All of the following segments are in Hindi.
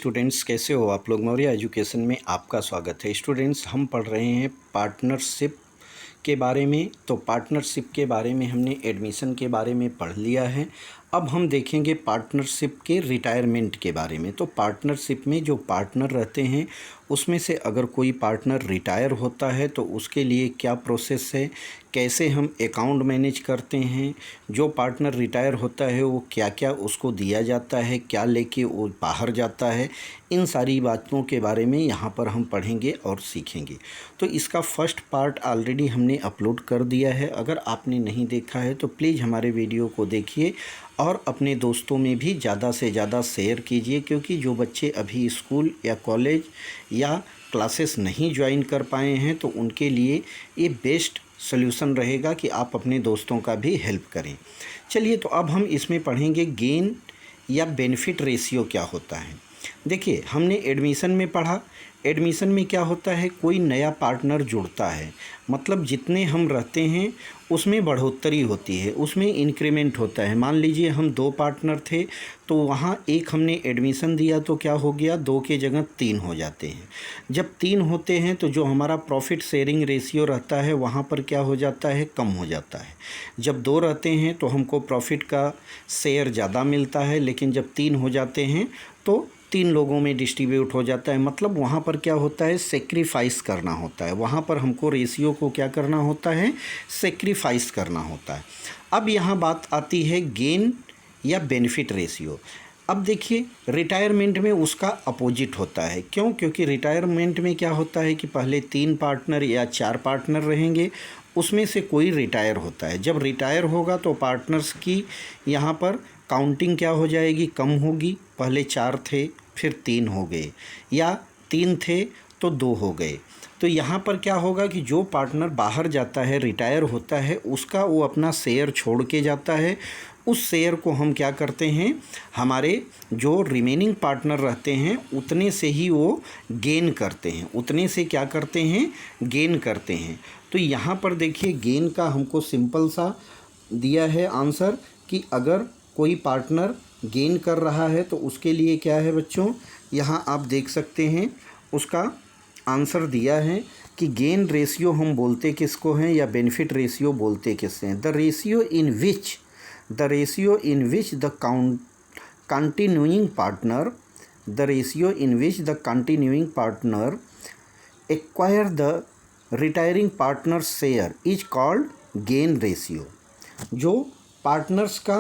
स्टूडेंट्स, कैसे हो आप लोग। मौर्य एजुकेशन में आपका स्वागत है। स्टूडेंट्स, हम पढ़ रहे हैं पार्टनरशिप के बारे में। तो पार्टनरशिप के बारे में हमने एडमिशन के बारे में पढ़ लिया है। अब हम देखेंगे पार्टनरशिप के रिटायरमेंट के बारे में। तो पार्टनरशिप में जो पार्टनर रहते हैं उसमें से अगर कोई पार्टनर रिटायर होता है तो उसके लिए क्या प्रोसेस है, कैसे हम अकाउंट मैनेज करते हैं, जो पार्टनर रिटायर होता है वो क्या क्या उसको दिया जाता है, क्या लेके वो बाहर जाता है, इन सारी बातों के बारे में यहाँ पर हम पढ़ेंगे और सीखेंगे। तो इसका फर्स्ट पार्ट ऑलरेडी हमने अपलोड कर दिया है। अगर आपने नहीं देखा है तो प्लीज़ हमारे वीडियो को देखिए और अपने दोस्तों में भी ज़्यादा से ज़्यादा शेयर कीजिए, क्योंकि जो बच्चे अभी स्कूल या कॉलेज या क्लासेस नहीं ज्वाइन कर पाए हैं तो उनके लिए ये बेस्ट सॉल्यूशन रहेगा कि आप अपने दोस्तों का भी हेल्प करें। चलिए, तो अब हम इसमें पढ़ेंगे गेन या बेनिफिट रेशियो क्या होता है। देखिए, हमने एडमिशन में पढ़ा। एडमिशन में क्या होता है, कोई नया पार्टनर जुड़ता है, मतलब जितने हम रहते हैं उसमें बढ़ोतरी होती है, उसमें इंक्रीमेंट होता है। मान लीजिए हम 2 पार्टनर थे तो वहाँ एक हमने एडमिशन दिया तो क्या हो गया, 2 के जगह 3 हो जाते हैं। जब 3 होते हैं तो जो हमारा प्रॉफिट शेयरिंग रेशियो रहता है वहाँ पर क्या हो जाता है, कम हो जाता है। जब 2 रहते हैं तो हमको प्रॉफिट का शेयर ज़्यादा मिलता है, लेकिन जब 3 हो जाते हैं तो 3 लोगों में डिस्ट्रीब्यूट हो जाता है। मतलब वहाँ पर क्या होता है, सेक्रीफाइस करना होता है। वहाँ पर हमको रेशियो को क्या करना होता है, सेक्रीफाइस करना होता है। अब यहाँ बात आती है गेन या बेनिफिट रेशियो। अब देखिए, रिटायरमेंट में उसका अपोजिट होता है। क्यों? क्योंकि रिटायरमेंट में क्या होता है कि पहले 3 पार्टनर या 4 पार्टनर रहेंगे, उसमें से कोई रिटायर होता है। जब रिटायर होगा तो पार्टनर्स की यहाँ पर काउंटिंग क्या हो जाएगी, कम होगी। पहले 4 थे फिर 3 हो गए, या 3 थे तो 2 हो गए। तो यहाँ पर क्या होगा कि जो पार्टनर बाहर जाता है, रिटायर होता है, उसका वो अपना शेयर छोड़ के जाता है। उस शेयर को हम क्या करते हैं, हमारे जो रिमेनिंग पार्टनर रहते हैं उतने से ही वो गेन करते हैं, उतने से क्या करते हैं, गेन करते हैं। तो यहाँ पर देखिए, गेन का हमको सिंपल सा दिया है आंसर कि अगर कोई पार्टनर गेन कर रहा है तो उसके लिए क्या है बच्चों, यहाँ आप देख सकते हैं उसका आंसर दिया है कि गेन रेशियो हम बोलते किसको हैं या बेनिफिट रेशियो बोलते किससे हैं। The ratio in which the continuing partner acquire the retiring partner share is called gain ratio। जो पार्टनर्स का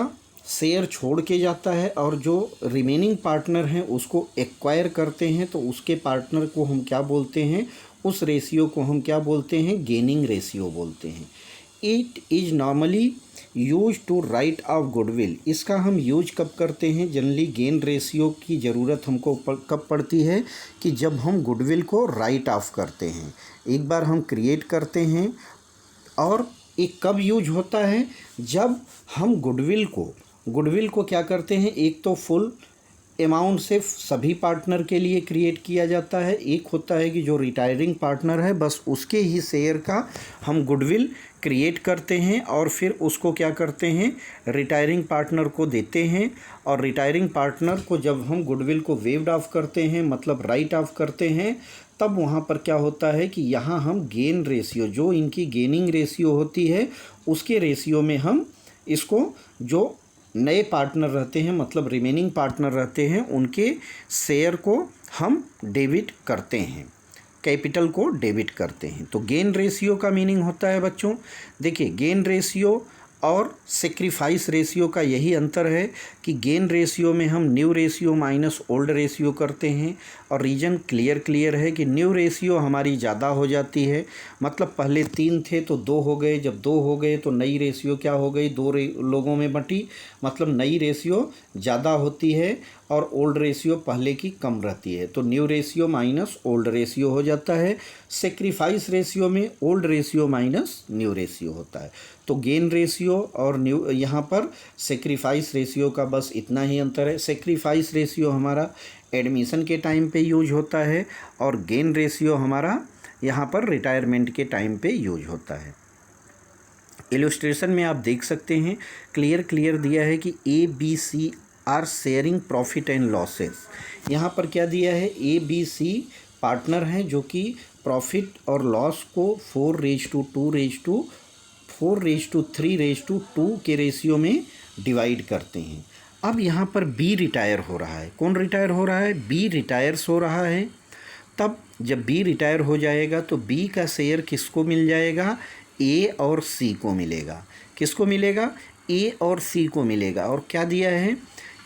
शेयर छोड़ के जाता है और जो रिमेनिंग पार्टनर हैं उसको एक्वायर करते हैं तो उसके पार्टनर को हम क्या बोलते हैं, उस रेशियो को हम क्या बोलते हैं, गेनिंग रेशियो बोलते हैं। It is normally use to write off goodwill. इसका हम यूज कब करते हैं, जनरली गेन रेशियो की ज़रूरत हमको कब पड़ती है कि जब हम गुडविल को राइट ऑफ करते हैं। एक बार हम क्रिएट करते हैं और एक कब यूज होता है, जब हम गुडविल को क्या करते हैं, एक तो फुल अमाउंट से सभी पार्टनर के लिए क्रिएट किया जाता है। एक होता है कि जो रिटायरिंग पार्टनर है बस उसके ही शेयर का हम गुडविल क्रिएट करते हैं और फिर उसको क्या करते हैं, रिटायरिंग पार्टनर को देते हैं। और रिटायरिंग पार्टनर को जब हम गुडविल को वेव्ड ऑफ करते हैं, मतलब राइट ऑफ करते हैं, तब वहाँ पर क्या होता है कि यहाँ हम गेन रेशियो, जो इनकी गेनिंग रेशियो होती है उसके रेशियो में हम इसको, जो नए पार्टनर रहते हैं मतलब रिमेनिंग पार्टनर रहते हैं, उनके शेयर को हम डेबिट करते हैं, कैपिटल को डेबिट करते हैं। तो गेन रेशियो का मीनिंग होता है बच्चों, देखिए गेन रेशियो और सेक्रीफाइस रेशियो का यही अंतर है कि गेन रेशियो में हम new ratio minus old ratio करते हैं। और रीज़न क्लियर है कि न्यू रेशियो हमारी ज़्यादा हो जाती है, मतलब पहले 3 थे तो 2 हो गए, जब 2 हो गए तो नई रेशियो क्या हो गई, 2 लोगों में बंटी, मतलब नई रेशियो ज़्यादा होती है और ओल्ड रेशियो पहले की कम रहती है। तो new ratio minus old ratio हो जाता है। सेक्रीफाइस रेशियो में old ratio minus new ratio होता है। तो गेन रेशियो और न्यू, यहाँ पर सेक्रीफाइस रेशियो का बस इतना ही अंतर है। सेक्रीफाइस रेशियो हमारा एडमिशन के टाइम पे यूज होता है और गेन रेशियो हमारा यहाँ पर रिटायरमेंट के टाइम पे यूज होता है। इलस्ट्रेशन में आप देख सकते हैं क्लियर दिया है कि ABC are sharing profit and losses. यहाँ पर क्या दिया है, ए बी सी पार्टनर हैं जो कि प्रॉफिट और लॉस को 4:2, 4:3:2 के रेशियो में डिवाइड करते हैं। अब यहाँ पर बी रिटायर हो रहा है। कौन रिटायर हो रहा है, बी रिटायर्स हो रहा है। तब जब बी रिटायर हो जाएगा तो बी का शेयर किसको मिल जाएगा, ए और सी को मिलेगा। किसको मिलेगा, ए और सी को मिलेगा। और क्या दिया है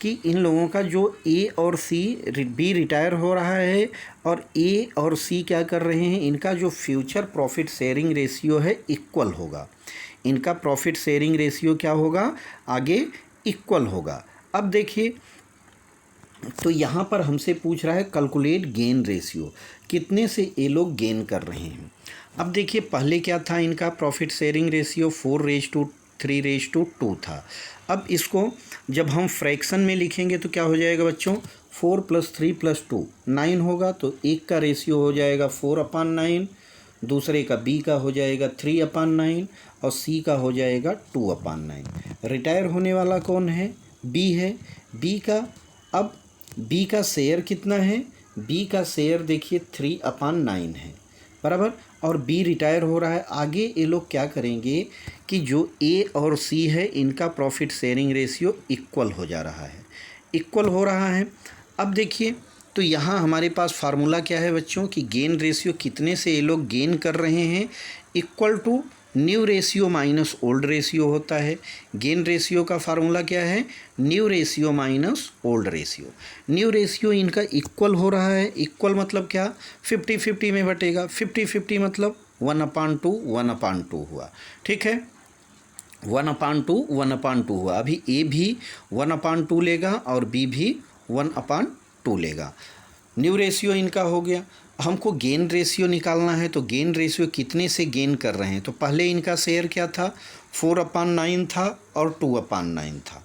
कि इन लोगों का जो ए और सी, बी रिटायर हो रहा है और ए और सी क्या कर रहे हैं, इनका जो फ्यूचर प्रॉफिट शेयरिंग रेशियो है इक्वल होगा। इनका प्रॉफिट शेयरिंग रेशियो क्या होगा, आगे इक्वल होगा। अब देखिए, तो यहाँ पर हमसे पूछ रहा है कैलकुलेट गेन रेशियो, कितने से ये लोग गेन कर रहे हैं। अब देखिए, पहले क्या था इनका प्रॉफिट शेयरिंग रेशियो 4:3:2 था। अब इसको जब हम फ्रैक्शन में लिखेंगे तो क्या हो जाएगा बच्चों, 4 + 3 + 2 9 होगा। तो एक का रेशियो हो जाएगा 4/9, दूसरे का बी का हो जाएगा 3/9 और सी का हो जाएगा 2/9। रिटायर होने वाला कौन है, बी है। बी का, अब बी का शेयर कितना है, बी का शेयर देखिए 3/9 है, बराबर। और बी रिटायर हो रहा है। आगे ये लोग क्या करेंगे कि जो ए और सी है इनका प्रॉफिट शेयरिंग रेशियो इक्वल हो जा रहा है, इक्वल हो रहा है। अब देखिए, तो यहाँ हमारे पास फार्मूला क्या है बच्चों कि गेन रेशियो कितने से ये लोग गेन कर रहे हैं, equal to new ratio minus old ratio होता है। गेन रेशियो का फार्मूला क्या है, new ratio minus old ratio. New ratio इनका इक्वल हो रहा है। इक्वल मतलब क्या, 50-50 में बटेगा। 50-50 मतलब 1/2, 1/2 हुआ, ठीक है। 1/2, 1/2 हुआ। अभी ए भी 1/2 लेगा और बी भी 1/2 लेगा। न्यू रेशियो इनका हो गया। हमको गेन रेशियो निकालना है, तो गेन रेशियो कितने से गेन कर रहे हैं। तो पहले इनका शेयर क्या था, 4/9 था और 2/9 था।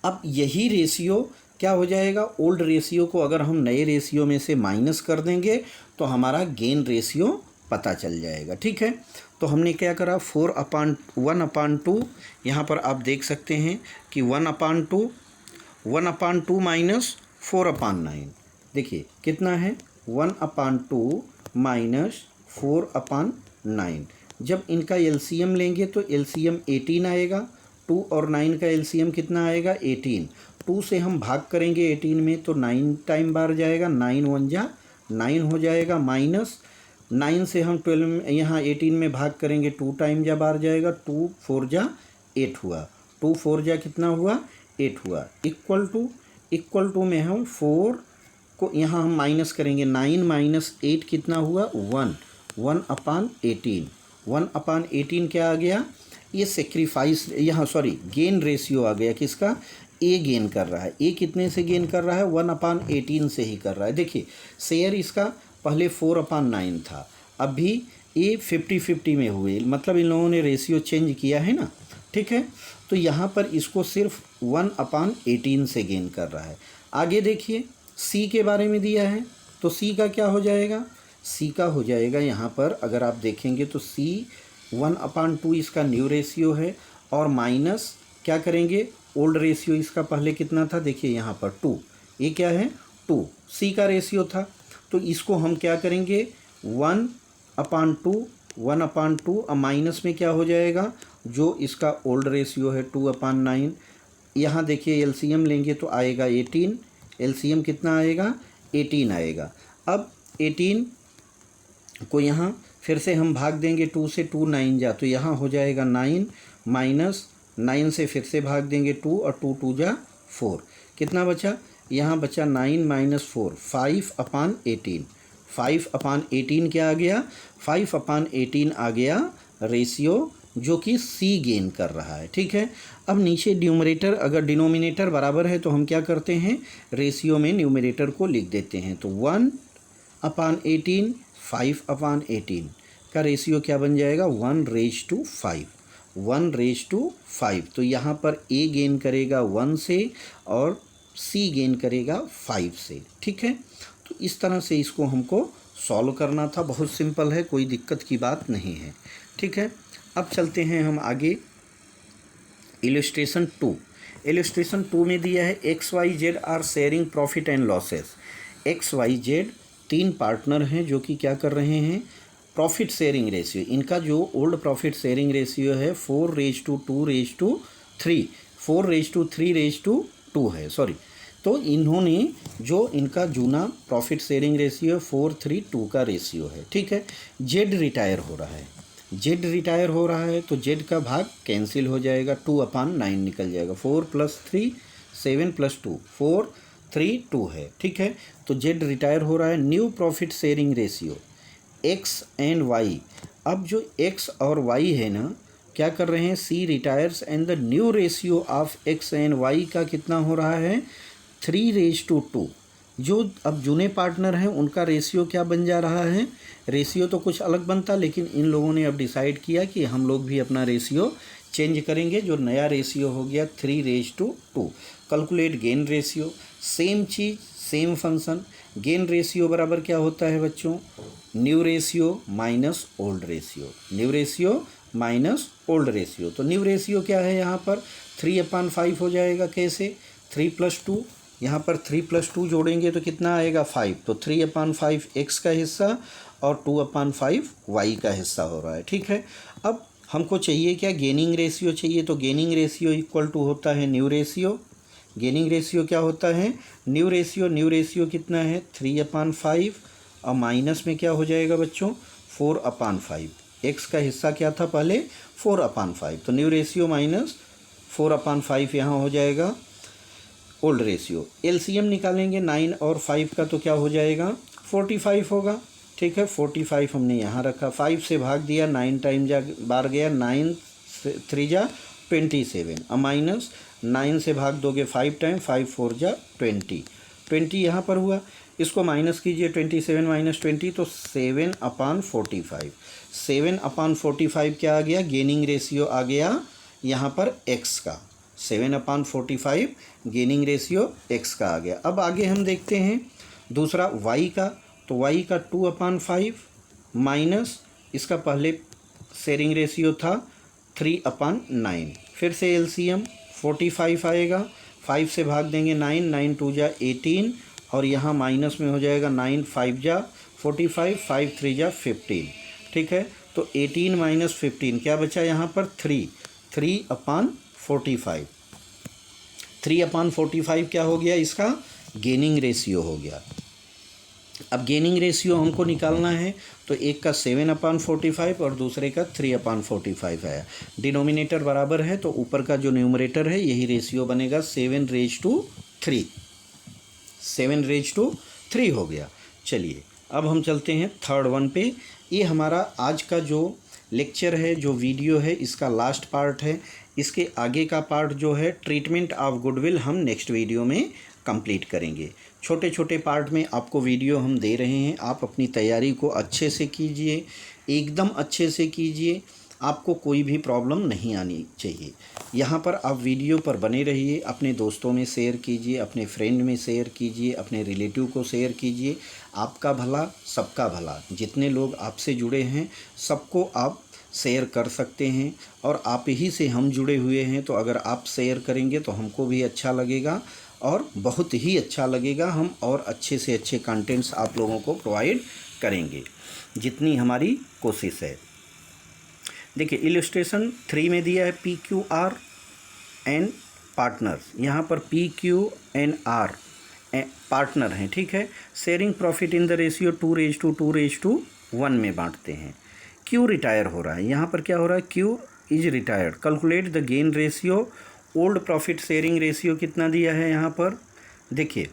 अब यही रेशियो क्या हो जाएगा, ओल्ड रेशियो को अगर हम नए रेशियो में से माइनस कर देंगे तो हमारा गेन रेशियो पता चल जाएगा, ठीक है। तो हमने क्या करा, 1/2, यहाँ पर आप देख सकते हैं कि 1/2 माइनस 4/9, देखिए कितना है, 1/2 माइनस 4/9। जब इनका एलसीएम लेंगे तो एलसीएम 18 आएगा। 2 और 9 का एलसीएम कितना आएगा, 18। 2 से हम भाग करेंगे 18 में तो 9 टाइम बार जाएगा, 9 1 जा 9 हो जाएगा, माइनस 9 से हम 12 यहाँ 18 में भाग करेंगे, 2 टाइम जा बार जाएगा, 2 4 जा 8 हुआ, 2 4 जा कितना हुआ, 8 हुआ। इक्वल टू में हम 4 को यहाँ हम माइनस करेंगे, 9 - 8 कितना हुआ, 1। 1/18, 1/18 क्या आ गया, ये सेक्रीफाइस, यहाँ सॉरी गेन रेशियो आ गया किसका, ए गेन कर रहा है। ए कितने से गेन कर रहा है, 1/18 से ही कर रहा है। देखिए शेयर इसका पहले 4/9 था, अभी ए 50-50 में हुए, मतलब इन लोगों ने रेशियो चेंज किया है ना, ठीक है। तो यहाँ पर इसको सिर्फ 1/18 से गेन कर रहा है। आगे देखिए, सी के बारे में दिया है, तो सी का क्या हो जाएगा, सी का हो जाएगा यहाँ पर अगर आप देखेंगे तो सी 1/2 इसका न्यू रेशियो है और माइनस क्या करेंगे, ओल्ड रेशियो इसका पहले कितना था, देखिए यहाँ पर 2, ये क्या है 2, सी का रेशियो था। तो इसको हम क्या करेंगे, 1/2 अब माइनस में क्या हो जाएगा, जो इसका ओल्ड रेशियो है 2/9। यहाँ देखिए एलसीएम लेंगे तो आएगा 18, एलसीएम कितना आएगा, 18 आएगा। अब 18 को यहाँ फिर से हम भाग देंगे 2 से, 2 9 जा तो यहाँ हो जाएगा 9, माइनस 9 से फिर से भाग देंगे 2 और 2 2 जा 4, कितना बचा, यहाँ बचा 9 - 4, 5/18। 5/18 क्या आ गया, 5/18 आ गया रेशियो जो कि सी गेन कर रहा है, ठीक है। अब नीचे न्यूमरेटर, अगर डिनोमिनेटर बराबर है तो हम क्या करते हैं, रेशियो में न्यूमरेटर को लिख देते हैं। तो 1/18, 5/18 का रेशियो क्या बन जाएगा, 1:5, 1:5। तो यहाँ पर ए गेन करेगा 1 से और सी गेन करेगा 5 से, ठीक है। तो इस तरह से इसको हमको सॉल्व करना था, बहुत सिंपल है, कोई दिक्कत की बात नहीं है, ठीक है। अब चलते हैं हम आगे। इलस्ट्रेशन 2। इलस्ट्रेशन 2 में दिया है X Y Z are sharing profit and losses. X Y Z 3 partner हैं जो कि क्या कर रहे हैं, प्रॉफिट शेयरिंग रेशियो, इनका जो ओल्ड प्रॉफिट शेयरिंग रेशियो है 4:2:3, 4:3:2 है, सॉरी। तो इन्होंने जो इनका जूना प्रॉफिट शेयरिंग रेशियो 4:3:2 का रेशियो है, ठीक है। जेड रिटायर हो रहा है, जेड रिटायर हो रहा है तो जेड का भाग कैंसिल हो जाएगा, 2/9 निकल जाएगा, 4 + 3 7 + 2 4:3:2 है, ठीक है। तो जेड रिटायर हो रहा है। New profit sharing ratio X and Y, अब जो एक्स और वाई है ना, क्या कर रहे हैं, C retires and the new ratio of X and Y का कितना हो रहा है, 3:2। जो अब जूने पार्टनर हैं उनका रेशियो क्या बन जा रहा है, रेशियो तो कुछ अलग बनता, लेकिन इन लोगों ने अब डिसाइड किया कि हम लोग भी अपना रेशियो चेंज करेंगे। जो नया रेशियो हो गया 3:2। कैलकुलेट गेन रेशियो, सेम चीज़ सेम फंक्शन। गेन रेशियो बराबर क्या होता है बच्चों, new ratio minus old ratio, new ratio minus old ratio. तो न्यू रेशियो क्या है यहाँ पर 3/5 हो जाएगा, कैसे, 3 + 2, यहाँ पर 3 + 2 जोड़ेंगे तो कितना आएगा 5, तो 3/5 एक्स का हिस्सा और 2/5 वाई का हिस्सा हो रहा है, ठीक है। अब हमको चाहिए क्या, गेनिंग रेशियो चाहिए, तो गेनिंग रेशियो इक्वल टू होता है न्यू रेशियो। गेनिंग रेशियो क्या होता है, न्यू रेशियो, न्यू रेशियो कितना है 3/5 और माइनस में क्या हो जाएगा बच्चों 4/5, एक्स का हिस्सा क्या था पहले 4/5, तो न्यू रेशियो माइनस 4/5 यहाँ हो जाएगा ओल्ड रेशियो। एलसीएम निकालेंगे 9 और 5 का तो क्या हो जाएगा 45 होगा, ठीक है। 45 हमने यहाँ रखा, 5 से भाग दिया, 9 टाइम बार गया, 9 3 जा 27, अब माइनस 9 से भाग दोगे 5 टाइम, 5 4 जा 20 यहाँ पर हुआ। इसको माइनस कीजिए, 27 - 20 तो 7/45, 7/45 क्या आ गया, गेनिंग रेशियो आ गया यहाँ पर एक्स का, 7/45 गेनिंग रेशियो एक्स का आ गया। अब आगे हम देखते हैं दूसरा वाई का, तो वाई का 2/5 माइनस इसका पहले शेयरिंग रेशियो था 3/9, फिर से एलसीएम 45 आएगा, 5 से भाग देंगे 9, 9 2 जा 18 और यहाँ माइनस में हो जाएगा 9 5 जा 45, 5 3 जा 15, ठीक है। तो 18 - 15 क्या बचा यहाँ पर 3/45, 3/45 क्या हो गया, इसका गेनिंग रेशियो हो गया। अब गेनिंग रेशियो हमको निकालना है, तो एक का 7/45 और दूसरे का 3/45 है। डिनोमिनेटर बराबर है तो ऊपर का जो न्यूमरेटर है यही रेशियो बनेगा, 7:3, 7:3 हो गया। चलिए अब हम चलते हैं थर्ड वन पे। ये हमारा आज का जो लेक्चर है, जो वीडियो है, इसका लास्ट पार्ट है। इसके आगे का पार्ट जो है ट्रीटमेंट ऑफ गुडविल हम नेक्स्ट वीडियो में कंप्लीट करेंगे। छोटे छोटे पार्ट में आपको वीडियो हम दे रहे हैं, आप अपनी तैयारी को अच्छे से कीजिए, एकदम अच्छे से कीजिए, आपको कोई भी प्रॉब्लम नहीं आनी चाहिए। यहाँ पर आप वीडियो पर बने रहिए, अपने दोस्तों में शेयर कीजिए, अपने फ्रेंड में शेयर कीजिए, अपने रिलेटिव को शेयर कीजिए। आपका भला सबका भला, जितने लोग आपसे जुड़े हैं सबको आप शेयर कर सकते हैं, और आप ही से हम जुड़े हुए हैं, तो अगर आप शेयर करेंगे तो हमको भी अच्छा लगेगा और बहुत ही अच्छा लगेगा। हम और अच्छे से अच्छे कंटेंट्स आप लोगों को प्रोवाइड करेंगे, जितनी हमारी कोशिश है। देखिए इलस्ट्रेशन 3 में दिया है PQR एंड पार्टनर्स, यहाँ पर PQNR पार्टनर हैं, ठीक है। Sharing profit in the ratio 2:2:1 में बांटते हैं। Q रिटायर हो रहा है, यहाँ पर क्या हो रहा है, Q is retired. Calculate the gain ratio, old profit sharing ratio कितना दिया है यहाँ पर, देखिए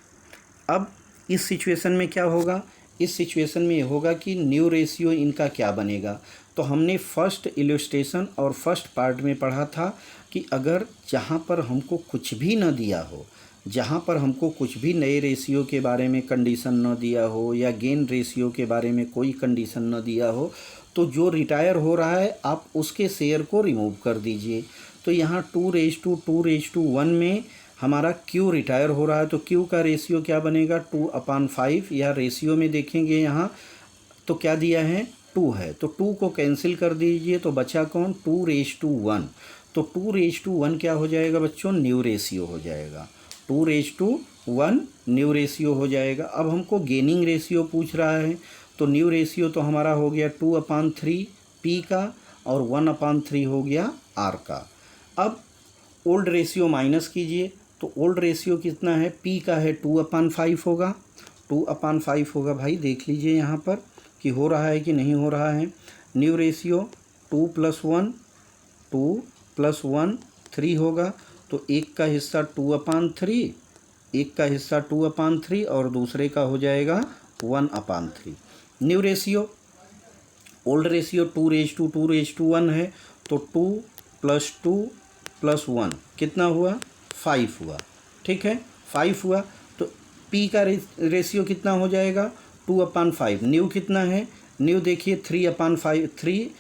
अब इस सिचुएशन में क्या होगा, इस सिचुएशन में ये होगा कि न्यू रेशियो इनका क्या बनेगा। तो हमने फर्स्ट इलस्ट्रेशन और फर्स्ट पार्ट में पढ़ा था कि अगर जहाँ पर हमको कुछ भी न दिया हो, जहाँ पर हमको कुछ भी नए रेशियो के बारे में कंडीशन न दिया हो या गेन रेशियो के बारे में कोई कंडीशन न दिया हो, तो जो रिटायर हो रहा है आप उसके शेयर को रिमूव कर दीजिए। तो यहाँ 2:2:1 में हमारा Q रिटायर हो रहा है, तो Q का रेशियो क्या बनेगा 2/5, या रेशियो में देखेंगे यहाँ तो क्या दिया है 2 है, तो 2 को कैंसिल कर दीजिए तो बचा कौन 2:1। तो 2:1 क्या हो जाएगा बच्चों, न्यू रेशियो हो जाएगा। 2:1 न्यू रेशियो हो जाएगा। अब हमको गेनिंग रेशियो पूछ रहा है, तो न्यू रेशियो तो हमारा हो गया 2/3 पी का और 1/3 हो गया आर का। अब ओल्ड रेशियो माइनस कीजिए, तो ओल्ड रेशियो कितना है, पी का है 2/5 होगा, 2/5 होगा। भाई देख लीजिए यहाँ पर कि हो रहा है कि नहीं हो रहा है। न्यू रेशियो 2 + 1 3 होगा, तो एक का हिस्सा 2/3, एक का हिस्सा 2/3 और दूसरे का हो जाएगा 1/3। न्यू रेशियो, ओल्ड रेशियो 2:1 है, तो 2 + 2 + 1 कितना हुआ, 5 हुआ। ठीक है, 5 हुआ। तो पी का रेशियो कितना हो जाएगा, 2/5। न्यू कितना है, न्यू देखिए 3/5,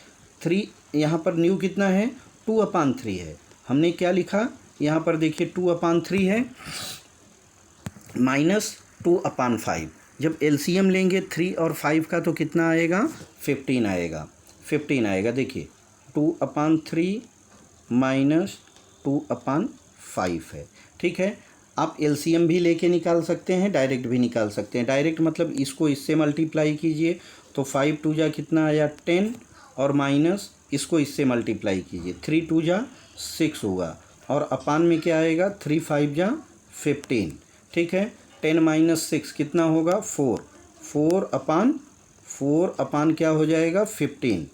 3 यहाँ पर न्यू कितना है, 2/3 है। हमने क्या लिखा यहाँ पर देखिए 2/3 है माइनस 2/5। जब एलसीएम लेंगे 3 और 5 का तो कितना आएगा, 15 आएगा, 15 आएगा। देखिए 2/3 माइनस 2/5 है। ठीक है, आप एलसीएम भी लेके निकाल सकते हैं, डायरेक्ट भी निकाल सकते हैं। डायरेक्ट मतलब इसको इससे मल्टीप्लाई कीजिए, तो 5 2 जा कितना आया 10, और माइनस इसको इससे मल्टीप्लाई कीजिए, 3 2 जा 6 होगा, और अपान में क्या आएगा, 3 5 जा 15। ठीक है, 10 - 6 कितना होगा, 4, 4/4 क्या हो जाएगा, 15।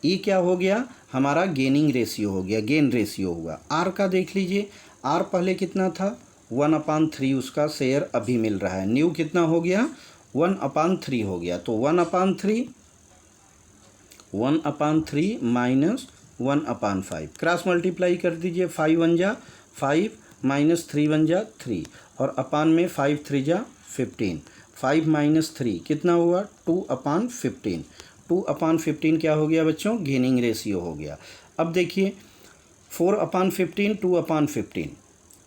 ये क्या हो गया, हमारा गेनिंग रेशियो हो गया, गेन रेशियो हुआ। आर का देख लीजिए, आर पहले कितना था, 1/3 उसका शेयर अभी मिल रहा है। न्यू कितना हो गया, 1/3 हो गया, तो 1/3 माइनस 1/5 क्रॉस मल्टीप्लाई कर दीजिए, 5 1 जा 5 माइनस 3 1 जा 3, और अपान में 5 3 जा 15, 5 - 3 कितना हुआ, 2/15। 2/15 क्या हो गया बच्चों, गेनिंग रेशियो हो गया। अब देखिए 4/15 2/15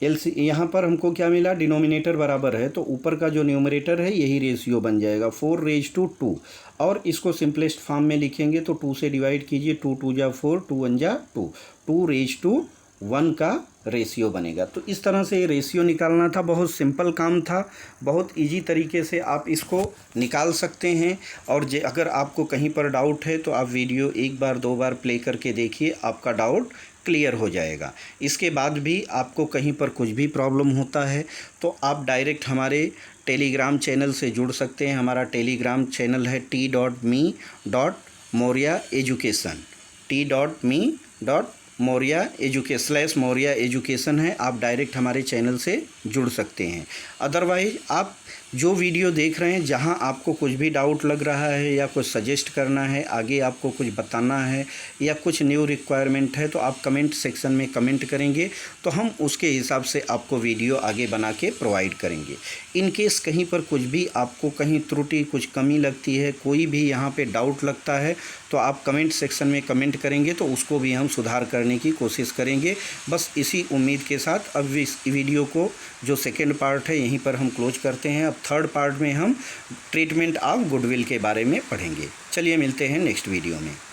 एलसी, यहाँ पर हमको क्या मिला, डिनोमिनेटर बराबर है, तो ऊपर का जो न्यूमरेटर है यही रेशियो बन जाएगा 4:2। और इसको सिंपलेस्ट फॉर्म में लिखेंगे तो 2 से डिवाइड कीजिए, 2 2 जा 4, 2 1 जा 2, 2:1 का रेशियो बनेगा। तो इस तरह से ये रेशियो निकालना था, बहुत सिंपल काम था, बहुत इजी तरीके से आप इसको निकाल सकते हैं। और अगर आपको कहीं पर डाउट है तो आप वीडियो 1 बार 2 बार प्ले करके देखिए, आपका डाउट क्लियर हो जाएगा। इसके बाद भी आपको कहीं पर कुछ भी प्रॉब्लम होता है तो आप डायरेक्ट हमारे टेलीग्राम चैनल से जुड़ सकते हैं। हमारा टेलीग्राम चैनल है t.me.moria education, t.me.moria education है। आप डायरेक्ट हमारे चैनल से जुड़ सकते हैं। अदरवाइज आप जो वीडियो देख रहे हैं, जहां आपको कुछ भी डाउट लग रहा है या कुछ सजेस्ट करना है, आगे आपको कुछ बताना है या कुछ न्यू रिक्वायरमेंट है, तो आप कमेंट सेक्शन में कमेंट करेंगे तो हम उसके हिसाब से आपको वीडियो आगे बना के प्रोवाइड करेंगे। इन केस कहीं पर कुछ भी आपको कहीं त्रुटि, कुछ कमी लगती है, कोई भी यहाँ पे डाउट लगता है, तो आप कमेंट सेक्शन में कमेंट करेंगे तो उसको भी हम सुधार करने की कोशिश करेंगे। बस इसी उम्मीद के साथ अब इस वीडियो को, जो सेकेंड पार्ट है, यहीं पर हम क्लोज करते हैं। अब थर्ड पार्ट में हम ट्रीटमेंट ऑफ गुडविल के बारे में पढ़ेंगे। चलिए मिलते हैं नेक्स्ट वीडियो में।